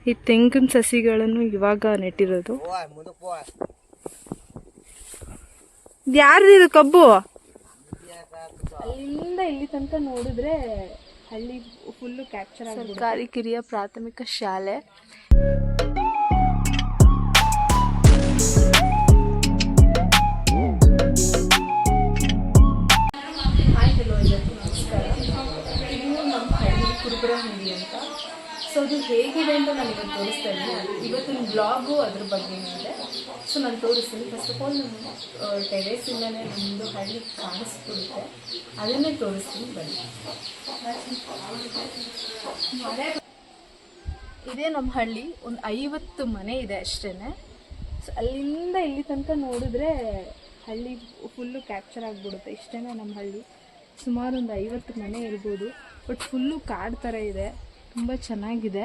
ಈ ತೆಂಗಿನ ಸಸಿಗಳನ್ನು ಇವಾಗ ನೆಟ್ಟಿರೋದು. ಯಾರ್ದಿದು ಕಬ್ಬು? ಅಲ್ಲಿಂದ ಇಲ್ಲಿ ತನಕ ನೋಡಿದ್ರೆ ಹಳ್ಳಿ ಫುಲ್ಲು ಕ್ಯಾಪ್ಚರ್ ಆಗಿದೆ. ಸರ್ಕಾರಿ ಕಿರಿಯ ಪ್ರಾಥಮಿಕ ಶಾಲೆ. ನಮಸ್ಕಾರ. ಇದು ನಮ್ಮ ಹಳ್ಳಿ ಕುರುಬರಹಳ್ಳಿ ಅಂತ. ಸೊ ಅದು ಹೇಗಿದೆ ಅಂತ ನಾನು ಇವತ್ತು ತೋರಿಸ್ತಾ ಇದ್ದೀನಿ. ಇವತ್ತಿನ ಬ್ಲಾಗು ಅದ್ರ ಬಗ್ಗೆನೇ ಇದೆ. ಸೊ ನಾನು ತೋರಿಸ್ತೀನಿ. ಫಸ್ಟ್ ಆಫ್ ಆಲ್ ನಮ್ಮ ಟೆರೇಸಿಂದನೇ ನಮ್ಮದು ಹಳ್ಳಿ ಕಾಣಿಸ್ಬಿಡುತ್ತೆ, ಅದನ್ನೇ ತೋರಿಸ್ತೀನಿ ಬನ್ನಿ. ಇದೇ ನಮ್ಮ ಹಳ್ಳಿ. ಒಂದು 50 ಮನೆ ಇದೆ ಅಷ್ಟೇ. ಸೊ ಅಲ್ಲಿಂದ ಇಲ್ಲಿ ತನಕ ನೋಡಿದ್ರೆ ಹಳ್ಳಿ ಫುಲ್ಲು ಕ್ಯಾಪ್ಚರ್ ಆಗಿಬಿಡುತ್ತೆ. ಇಷ್ಟೇ ನಮ್ಮ ಹಳ್ಳಿ. ಸುಮಾರು ಒಂದು 50 ಮನೆ ಇರ್ಬೋದು. ಬಟ್ ಫುಲ್ಲು ಕಾಡು ಥರ ಇದೆ, ತುಂಬ ಚೆನ್ನಾಗಿದೆ.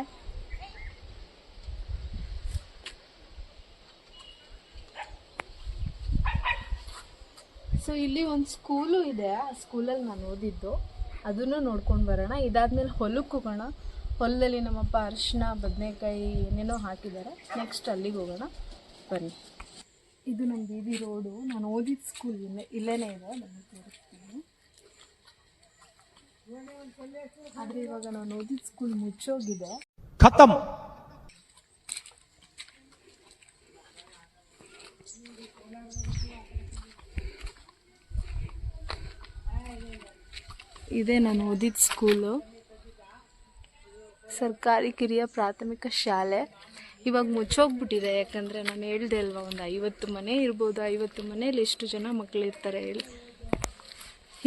ಸೊ ಇಲ್ಲಿ ಒಂದು ಸ್ಕೂಲು ಇದೆ. ಆ ಸ್ಕೂಲಲ್ಲಿ ನಾನು ಓದಿದ್ದು, ಅದನ್ನು ನೋಡ್ಕೊಂಡು ಬರೋಣ. ಇದಾದ್ಮೇಲೆ ಹೊಲಕ್ಕೆ ಹೋಗೋಣ. ಹೊಲದಲ್ಲಿ ನಮ್ಮಪ್ಪ ಅರಿಶಿನ ಬದನೆಕಾಯಿ ಏನೇನೋ ಹಾಕಿದ್ದಾರೆ. ನೆಕ್ಸ್ಟ್ ಅಲ್ಲಿಗೆ ಹೋಗೋಣ ಬನ್ನಿ. ಇದು ನಮ್ಮ ಬೀದಿ ರೋಡು. ನಾನು ಓದಿದ ಸ್ಕೂಲ್ ಇಲ್ಲೇನೇ ಇದೆ, ನಾನು ತೋರಿಸ್ತೀನಿ. ಆದರೆ ಇವಾಗ ನಾನು ಓದಿದ ಸ್ಕೂಲ್ ಮುಚ್ಚೋಗಿದೆ. ಖತಮ್. ಇದೇ ನಾನು ಓದಿದ ಸ್ಕೂಲು, ಸರ್ಕಾರಿ ಕಿರಿಯ ಪ್ರಾಥಮಿಕ ಶಾಲೆ. ಇವಾಗ ಮುಚ್ಚೋಗ್ಬಿಟ್ಟಿದೆ, ಯಾಕಂದರೆ ನಾನು ಹೇಳ್ದೆ ಅಲ್ವಾ, ಒಂದು 50 ಮನೆ ಇರ್ಬೋದು. 50 ಮನೇಲಿ ಎಷ್ಟು ಜನ ಮಕ್ಕಳಿರ್ತಾರೆ ಹೇಳಿ.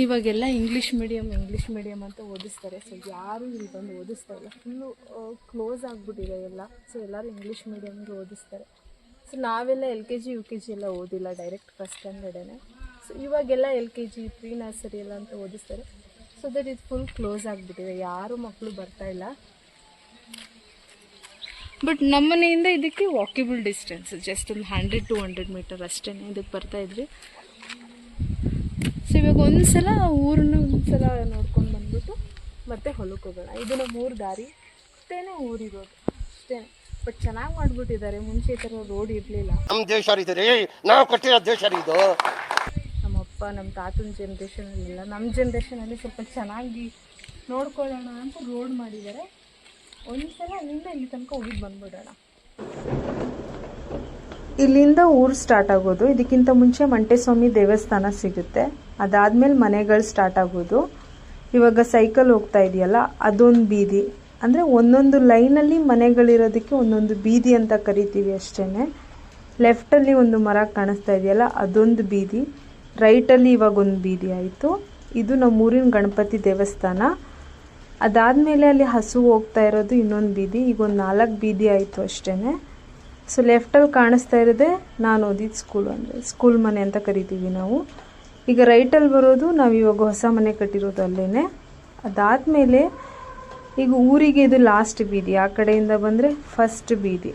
ಇವಾಗೆಲ್ಲ ಇಂಗ್ಲೀಷ್ ಮೀಡಿಯಮ್ ಅಂತ ಓದಿಸ್ತಾರೆ. ಸೊ ಯಾರೂ ಇಲ್ಲಿ ಬಂದು ಓದಿಸ್ತಾ ಇಲ್ಲ, ಫುಲ್ಲು ಕ್ಲೋಸ್ ಆಗಿಬಿಟ್ಟಿದೆ ಎಲ್ಲ. ಸೊ ಎಲ್ಲರೂ ಇಂಗ್ಲೀಷ್ ಮೀಡಿಯಮ್ಗೆ ಓದಿಸ್ತಾರೆ. ಸೊ ನಾವೆಲ್ಲ LKG UKG ಎಲ್ಲ ಓದಿಲ್ಲ, ಡೈರೆಕ್ಟ್ ಫಸ್ಟ್ ಸ್ಟ್ಯಾಂಡರ್ಡೇ. ಸೊ ಇವಾಗೆಲ್ಲ LKG ಪ್ರೀ ನರ್ಸರಿ ಎಲ್ಲ ಅಂತ ಓದಿಸ್ತಾರೆ. ಸೊ ದಟ್ ಇದು ಫುಲ್ ಕ್ಲೋಸ್ ಆಗಿಬಿಟ್ಟಿದೆ, ಯಾರೂ ಮಕ್ಕಳು ಬರ್ತಾಯಿಲ್ಲ. ಬಟ್ ನಮ್ಮ ಮನೆಯಿಂದ ಇದಕ್ಕೆ ವಾಕೇಬಲ್ ಡಿಸ್ಟೆನ್ಸ್, ಜಸ್ಟ್ ಒಂದು 100-200 ಮೀಟರ್ ಅಷ್ಟೇ ಇದಕ್ಕೆ ಬರ್ತಾಯಿದ್ರಿ. ಸೊ ಇವಾಗ ಒಂದ್ಸಲ ಊರನ್ನ ಒಂದ್ಸಲ ನೋಡ್ಕೊಂಡು ಬಂದ್ಬಿಟ್ಟು ಮತ್ತೆ ಹೊಲಕ್ಕೆ ಹೋಗೋಣ. ಇದು ನಮ್ಮ ಊರು ದಾರಿ, ಅಷ್ಟೇನೆ ಊರಿರೋದು ಅಷ್ಟೇ. ಬಟ್ ಚೆನ್ನಾಗಿ ಮಾಡಿಬಿಟ್ಟಿದ್ದಾರೆ. ಮುಂಚೆ ಈ ಥರ ರೋಡ್ ಇರಲಿಲ್ಲ. ನಮ್ಮ ದೇಶ ನಾವು ಕಟ್ಟಿರೋ ದೇಶ ಇದು. ನಮ್ಮಪ್ಪ ನಮ್ಮ ತಾತನ ಜನ್ರೇಷನಲ್ಲಿಲ್ಲ, ನಮ್ಮ ಜನ್ರೇಷನಲ್ಲಿ ಸ್ವಲ್ಪ ಚೆನ್ನಾಗಿ ನೋಡ್ಕೊಳ್ಳೋಣ ಅಂತ ರೋಡ್ ಮಾಡಿದ್ದಾರೆ. ಒಂದ್ಸಲ ಅಲ್ಲಿಂದ ಇಲ್ಲಿ ತನಕ ಹೋಗಿದ್ದು ಬಂದ್ಬಿಡೋಣ. ಇಲ್ಲಿಂದ ಊರು ಸ್ಟಾರ್ಟ್ ಆಗೋದು. ಇದಕ್ಕಿಂತ ಮುಂಚೆ ಮಂಟೇಸ್ವಾಮಿ ದೇವಸ್ಥಾನ ಸಿಗುತ್ತೆ, ಅದಾದಮೇಲೆ ಮನೆಗಳು ಸ್ಟಾರ್ಟ್ ಆಗೋದು. ಇವಾಗ ಸೈಕಲ್ ಹೋಗ್ತಾ ಇದೆಯಲ್ಲ, ಅದೊಂದು ಬೀದಿ. ಅಂದರೆ ಒಂದೊಂದು ಲೈನಲ್ಲಿ ಮನೆಗಳಿರೋದಕ್ಕೆ ಒಂದೊಂದು ಬೀದಿ ಅಂತ ಕರಿತೀವಿ ಅಷ್ಟೇ. ಲೆಫ್ಟಲ್ಲಿ ಒಂದು ಮರ ಕಾಣಿಸ್ತಾ ಇದೆಯಲ್ಲ, ಅದೊಂದು ಬೀದಿ. ರೈಟಲ್ಲಿ ಇವಾಗ ಒಂದು ಬೀದಿ ಆಯಿತು. ಇದು ನಮ್ಮೂರಿನ ಗಣಪತಿ ದೇವಸ್ಥಾನ. ಅದಾದಮೇಲೆ ಅಲ್ಲಿ ಹಸು ಹೋಗ್ತಾ ಇರೋದು ಇನ್ನೊಂದು ಬೀದಿ. ಈಗ ಒಂದು 4 ಬೀದಿ ಆಯಿತು ಅಷ್ಟೇ. ಸೊ ಲೆಫ್ಟಲ್ಲಿ ಕಾಣಿಸ್ತಾ ಇರೋದೇ ನಾನು ಓದಿದ ಸ್ಕೂಲು, ಅಂದರೆ ಸ್ಕೂಲ್ ಮನೆ ಅಂತ ಕರಿತೀವಿ ನಾವು. ಈಗ ರೈಟಲ್ಲಿ ಬರೋದು ನಾವು ಇವಾಗ ಹೊಸ ಮನೆ ಕಟ್ಟಿರೋದು ಅಲ್ಲೇ. ಅದಾದಮೇಲೆ ಈಗ ಊರಿಗೆ ಇದು ಲಾಸ್ಟ್ ಬೀದಿ, ಆ ಕಡೆಯಿಂದ ಬಂದರೆ ಫಸ್ಟ್ ಬೀದಿ.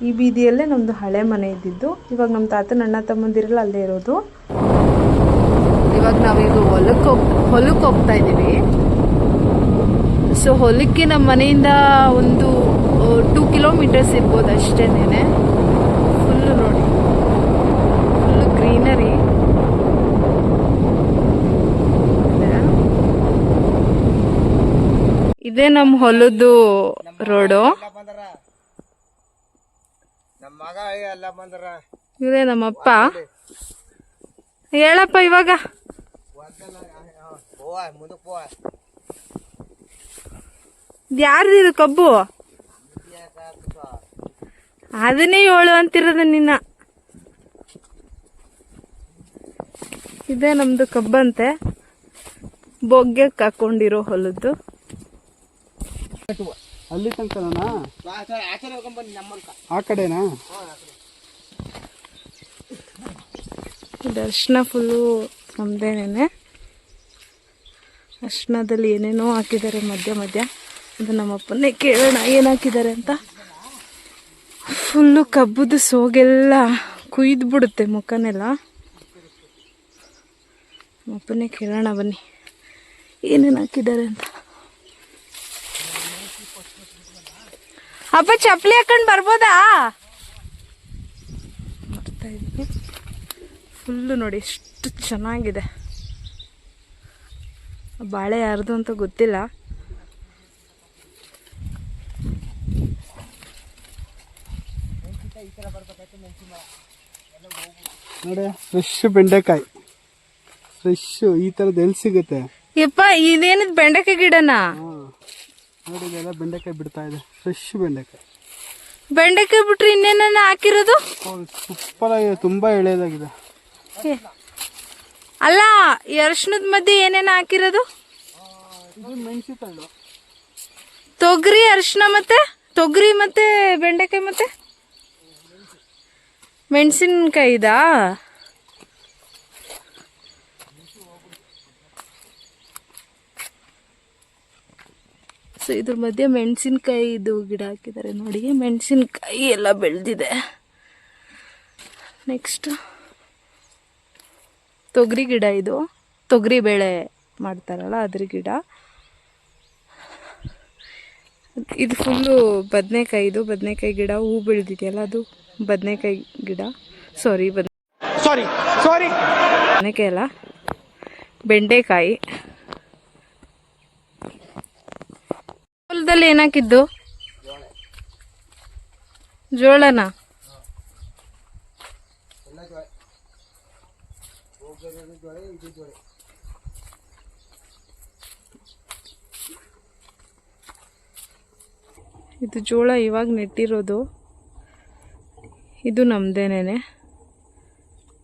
ಈ ಬೀದಿಯಲ್ಲೇ ನಮ್ಮದು ಹಳೆ ಮನೆ ಇದ್ದಿದ್ದು. ಇವಾಗ ನಮ್ಮ ತಾತನ ಅಣ್ಣ ತಮ್ಮಂದಿರಲ್ಲ ಅಲ್ಲೇ ಇರೋದು. ಇವಾಗ ನಾವೀಗ ಹೊಲಕ್ಕೆ ಹೋಗ್ತಾ ಇದ್ದೀವಿ. ಸೊ ಹೊಲಕ್ಕೆ ನಮ್ಮ ಮನೆಯಿಂದ ಒಂದು 2 ಕಿಲೋಮೀಟರ್ಸ್ ಇರ್ಬೋದು ಅಷ್ಟೇನೆ. ಫುಲ್ಲು ನೋಡಿ, ಫುಲ್ಲು ಗ್ರೀನರಿ. ಇದೇ ನಮ್ಮ ಹೊಲದ್ದು ರೋಡು. ಇದೇ ನಮ್ಮಪ್ಪ. ಹೇಳಪ್ಪ ಇವಾಗ. ಯಾರ್ದಿದು ಕಬ್ಬು? ಅದನ್ನೇ 7 ಅಂತಿರೋದು ನಿನ್ನ. ಇದೇ ನಮ್ದು ಕಬ್ಬಂತೆ, ಬೊಗ್ಗೆ ಹಾಕೊಂಡಿರೋ ಹೊಲದ್ದು. ಅಲ್ಲಿ ತನಕನಾ ಆ ಕಡೆನಾ? ಅರ್ಶಿನ ಫುಲ್ಲು ನಮ್ದೇನೇನೆ. ಅರ್ಶಿನದಲ್ಲಿ ಏನೇನೋ ಹಾಕಿದ್ದಾರೆ ಮಧ್ಯ. ಅದು ನಮ್ಮಪ್ಪನ್ನೇ ಕೇಳೋಣ ಏನು ಹಾಕಿದ್ದಾರೆ ಅಂತ. ಫುಲ್ಲು ಕಬ್ಬುದು ಸೋಗೆಲ್ಲ ಕುಯ್ದು ಬಿಡುತ್ತೆ ಮುಖನೆಲ್ಲ. ನಮ್ಮಪ್ಪನ್ನೇ ಕೇಳೋಣ ಬನ್ನಿ ಏನೇನು ಹಾಕಿದ್ದಾರೆ ಅಂತ. ಅಪ್ಪ ಚಪ್ಪಲಿ ಹಾಕೊಂಡು ಬರ್ಬೋದಾ? ಬರ್ತಾ ಇದ್ವಿ. ಫುಲ್ಲು ನೋಡಿ ಎಷ್ಟು ಚೆನ್ನಾಗಿದೆ. ಬಾಳೆ ಯಾರ್ದು ಅಂತ ಗೊತ್ತಿಲ್ಲ. ನೋಡಿ ಫ್ರೆಶ್ ಬೆಂಡೆಕಾಯಿ, ಫ್ರೆಶ್ ಈ ತರದ್ ಎಲ್ಲಿ ಸಿಗುತ್ತೆ? ಯಪ್ಪ ಇದೇನಿದ್ ಬೆಂಡೆಕಾಯಿ ಗಿಡನಾ? ನೋಡಿ ಇದೆಲ್ಲ ಬೆಂಡೆಕಾಯಿ ಬಿಡ್ತಾ ಇದೆ, ಫ್ರೆಶ್ ಬೆಂಡೆಕಾಯಿ. ಬೆಂಡೆಕಾಯಿ ಬಿಟ್ರೆ ಇನ್ನೇನ ಹಾಕಿರೋದು? ಸೂಪರ್ ಆಗಿದೆ, ತುಂಬಾ ಎಳೆದಾಗಿದೆ. ಅಲ್ಲ ಅರಿಶಿಣದ ಮಧ್ಯೆ ಏನೇನ ಹಾಕಿರೋದು? ಇದು ಮೆಣಸಿನಕಾಯಿ, ತೊಗರಿ, ಅರಿಶಿಣ ಮತ್ತೆ ತೊಗರಿ ಮತ್ತೆ ಬೆಂಡೆಕಾಯಿ ಮತ್ತೆ ಮೆಣಸಿನ್ಕಾಯಿ ಇದಾ? ಸೊ ಇದ್ರ ಮಧ್ಯೆ ಮೆಣಸಿನ್ಕಾಯಿ ಇದು ಗಿಡ ಹಾಕಿದ್ದಾರೆ ನೋಡಿ. ಮೆಣಸಿನ್ಕಾಯಿ ಎಲ್ಲ ಬೆಳೆದಿದೆ. ನೆಕ್ಸ್ಟ್ ತೊಗರಿ ಗಿಡ, ಇದು ತೊಗರಿ ಬೇಳೆ ಮಾಡ್ತಾರಲ್ಲ ಅದ್ರ ಗಿಡ. ಇದು ಫುಲ್ಲು ಬದನೆಕಾಯಿ, ಇದು ಬದನೆಕಾಯಿ ಗಿಡ. ಹೂ ಬೆಳೆದಿದೆಯಲ್ಲ ಅದು ಬದನೆಕಾಯಿ ಗಿಡ. ಸಾರಿ ಬದನೆಕಾಯಿ ಅಲ್ಲ, ಬೆಂಡೆಕಾಯಿ. ಹೊಲದಲ್ಲಿ ಏನಾಕಿದ್ದು? ಜೋಳನ? ಇದು ಜೋಳ ಇವಾಗ ನೆಟ್ಟಿರೋದು. ಇದು ನಮ್ದೇನೇನೆ.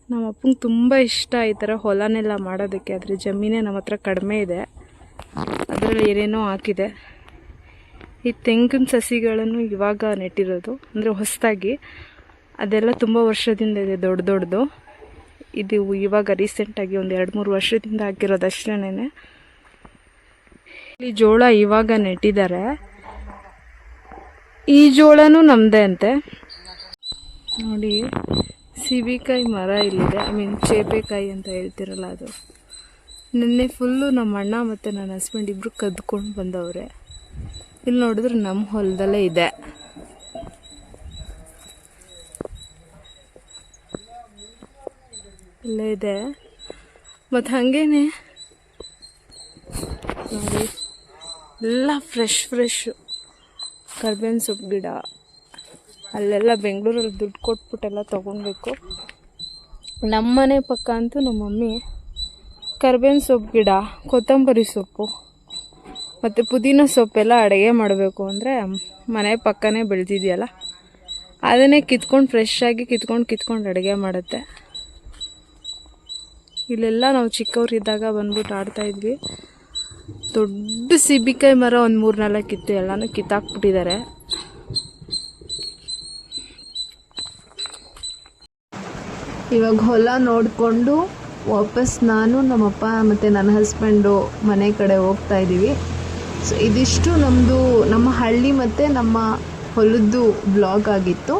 ನಮ್ಮ ಅಪ್ಪಂಗೆ ತುಂಬ ಇಷ್ಟ ಈ ಥರ ಹೊಲನೆಲ್ಲ ಮಾಡೋದಕ್ಕೆ. ಆದರೆ ಜಮೀನೇ ನಮ್ಮ ಹತ್ರ ಕಡಿಮೆ ಇದೆ, ಅದರಲ್ಲಿ ಏನೇನೋ ಹಾಕಿದೆ. ಈ ತೆಂಗಿನ ಸಸಿಗಳನ್ನು ಇವಾಗ ನೆಟ್ಟಿರೋದು, ಅಂದರೆ ಹೊಸದಾಗಿ. ಅದೆಲ್ಲ ತುಂಬ ವರ್ಷದಿಂದ ಇದೆ, ದೊಡ್ಡ ದೊಡ್ಡದು. ಇದು ಇವಾಗ ರೀಸೆಂಟಾಗಿ ಒಂದು 2-3 ವರ್ಷದಿಂದ ಹಾಕಿರೋದು ಅಷ್ಟೇನೆ. ಈ ಜೋಳ ಇವಾಗ ನೆಟ್ಟಿದ್ದಾರೆ. ಈ ಜೋಳನೂ ನಮ್ಮದೇ ಅಂತೆ ನೋಡಿ. ಸೀಬೆಕಾಯಿ ಮರ ಇಲ್ಲಿದೆ, ಚೇಪೆಕಾಯಿ ಅಂತ ಹೇಳ್ತಿರಲ್ಲ ಅದು. ನಿನ್ನೆ ಫುಲ್ಲು ನಮ್ಮ ಅಣ್ಣ ಮತ್ತು ನನ್ನ ಹಸ್ಬೆಂಡ್ ಇಬ್ಬರು ಕದ್ಕೊಂಡು ಬಂದವ್ರೆ. ಇಲ್ಲಿ ನೋಡಿದ್ರೆ ನಮ್ಮ ಹೊಲದಲ್ಲೇ ಇದೆ. ಇಲ್ಲೇ ಇದೆ. ಮತ್ತು ಹಾಗೇನೆ ನೋಡಿ ಎಲ್ಲ ಫ್ರೆಶ್ಶು ಕರ್ಬೇವಿನ ಸೊಪ್ಪು ಗಿಡ. ಅಲ್ಲೆಲ್ಲ ಬೆಂಗಳೂರಲ್ಲಿ ದುಡ್ಡು ಕೊಟ್ಬಿಟ್ಟೆಲ್ಲ ತೊಗೊಳ್ಬೇಕು. ನಮ್ಮ ಮನೆ ಪಕ್ಕ ಅಂತೂ ನಮ್ಮ ಮಮ್ಮಿ ಕರ್ಬೇವಿನ ಸೊಪ್ಪು ಗಿಡ, ಕೊತ್ತಂಬರಿ ಸೊಪ್ಪು ಮತ್ತು ಪುದೀನ ಸೊಪ್ಪೆಲ್ಲ ಅಡುಗೆ ಮಾಡಬೇಕು ಅಂದರೆ ಮನೆ ಪಕ್ಕನೇ ಬೆಳೆದಿದೆಯಲ್ಲ, ಅದನ್ನೇ ಕಿತ್ಕೊಂಡು ಫ್ರೆಶ್ಶಾಗಿ ಕಿತ್ಕೊಂಡು ಅಡುಗೆ ಮಾಡುತ್ತೆ. ಇಲ್ಲೆಲ್ಲ ನಾವು ಚಿಕ್ಕವರಿದ್ದಾಗ ಬಂದ್ಬಿಟ್ಟು ಆಡ್ತಾಯಿದ್ವಿ. ದೊಡ್ಡ ಸೀಬೆಕಾಯಿ ಮರ ಒಂದು 3-4 ಇತ್ತು, ಎಲ್ಲನೂ ಕಿತ್ತಾಕ್ಬಿಟ್ಟಿದ್ದಾರೆ. ಇವಾಗ ಹೊಲ ನೋಡಿಕೊಂಡು ವಾಪಸ್ ನಾನು, ನಮ್ಮಪ್ಪ ಮತ್ತು ನನ್ನ ಹಸ್ಬೆಂಡು ಮನೆ ಕಡೆ ಹೋಗ್ತಾ ಇದ್ದೀವಿ. ಸೊ ಇದಿಷ್ಟು ನಮ್ಮ ಹಳ್ಳಿ ಮತ್ತು ನಮ್ಮ ಹೊಲದ್ದು ಬ್ಲಾಗ್ ಆಗಿತ್ತು.